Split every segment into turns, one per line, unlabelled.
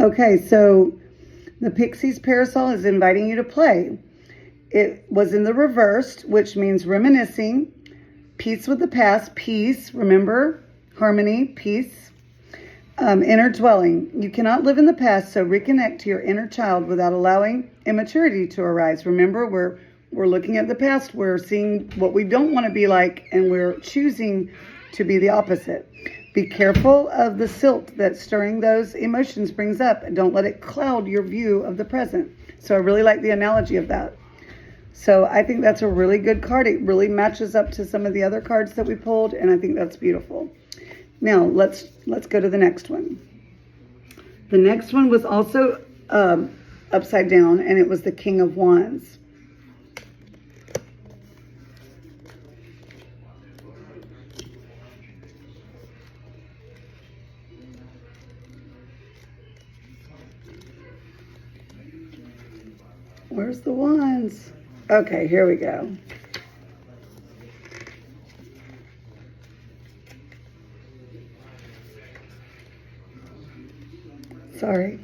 Okay, so the Pixie's parasol is inviting you to play. It was in the reversed, which means reminiscing, peace with the past, peace, remember, harmony, peace, inner dwelling. You cannot live in the past, so reconnect to your inner child without allowing immaturity to arise. Remember, we're looking at the past, we're seeing what we don't want to be like, and we're choosing to be the opposite. Be careful of the silt that stirring those emotions brings up, and don't let it cloud your view of the present. So I really like the analogy of that. So I think that's a really good card. It really matches up to some of the other cards that we pulled, and I think that's beautiful. Now let's go to the next one. The next one was also upside down, and it was the King of Wands. Where's the wands? Okay, here we go. Sorry.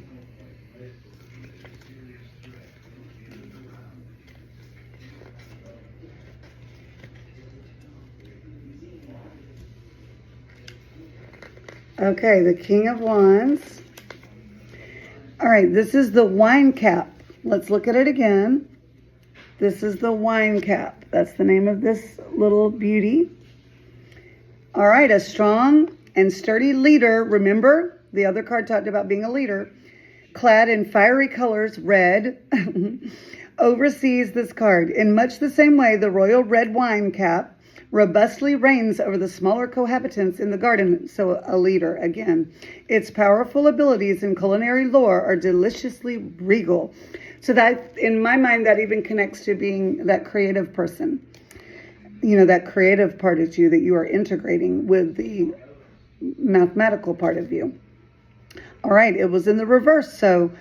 Okay, the King of Wands. All right, this is the wine cap. Let's look at it again. This is the wine cap. That's the name of this little beauty. All right, a strong and sturdy leader. Remember, the other card talked about being a leader. Clad in fiery colors, red, oversees this card. In much the same way, the royal red wine cap robustly reigns over the smaller cohabitants in the garden. So a leader, again. Its powerful abilities in culinary lore are deliciously regal. So that, in my mind, that even connects to being that creative person. You know, that creative part of you that you are integrating with the mathematical part of you. All right, it was in the reverse. So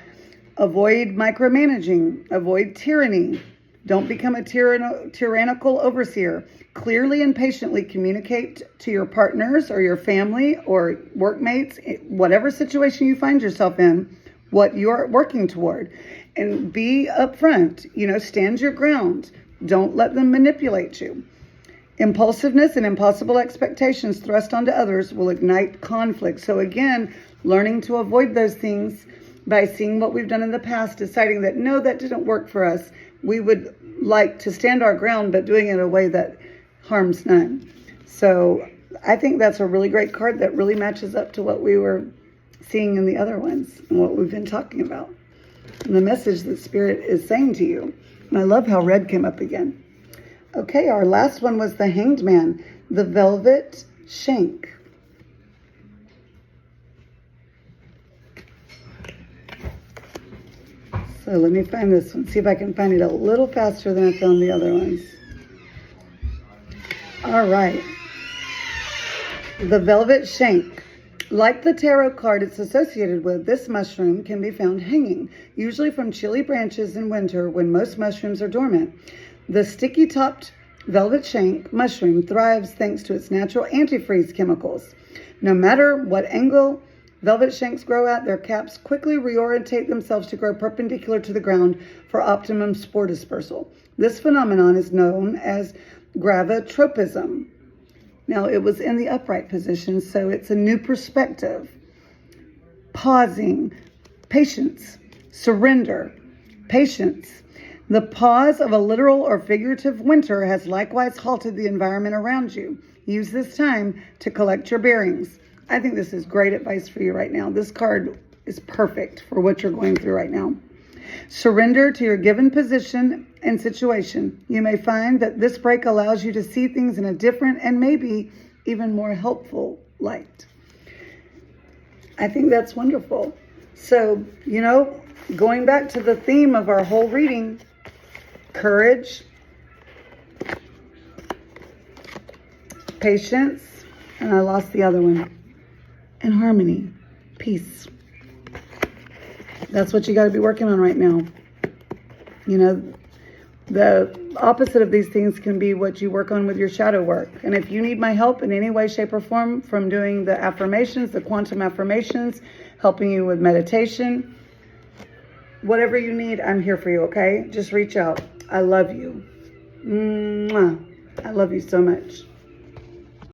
avoid micromanaging, avoid tyranny. Don't become a tyrannical overseer. Clearly and patiently communicate to your partners or your family or workmates, whatever situation you find yourself in, what you're working toward. And be upfront, stand your ground. Don't let them manipulate you. Impulsiveness and impossible expectations thrust onto others will ignite conflict. So again, learning to avoid those things by seeing what we've done in the past, deciding that, no, that didn't work for us. We would like to stand our ground, but doing it in a way that harms none. So I think that's a really great card that really matches up to what we were seeing in the other ones and what we've been talking about. And the message that Spirit is saying to you. And I love how red came up again. Okay, our last one was the Hanged Man, the Velvet Shank. So let me find this one, see if I can find it a little faster than I found the other ones. All right. The Velvet Shank. Like the tarot card it's associated with, this mushroom can be found hanging, usually from chilly branches in winter when most mushrooms are dormant. The sticky-topped velvet shank mushroom thrives thanks to its natural antifreeze chemicals. No matter what angle velvet shanks grow at, their caps quickly reorientate themselves to grow perpendicular to the ground for optimum spore dispersal. This phenomenon is known as gravitropism. Now, it was in the upright position, so it's a new perspective. Pausing, patience, surrender, patience. The pause of a literal or figurative winter has likewise halted the environment around you. Use this time to collect your bearings. I think this is great advice for you right now. This card is perfect for what you're going through right now. Surrender to your given position and situation. You may find that this break allows you to see things in a different and maybe even more helpful light. I think that's wonderful. So, going back to the theme of our whole reading, courage, patience, and I lost the other one, and harmony, peace. That's what you got to be working on right now. The opposite of these things can be what you work on with your shadow work. And if you need my help in any way, shape, or form from doing the affirmations, the quantum affirmations, helping you with meditation. Whatever you need, I'm here for you, okay? Just reach out. I love you. Mwah. I love you so much.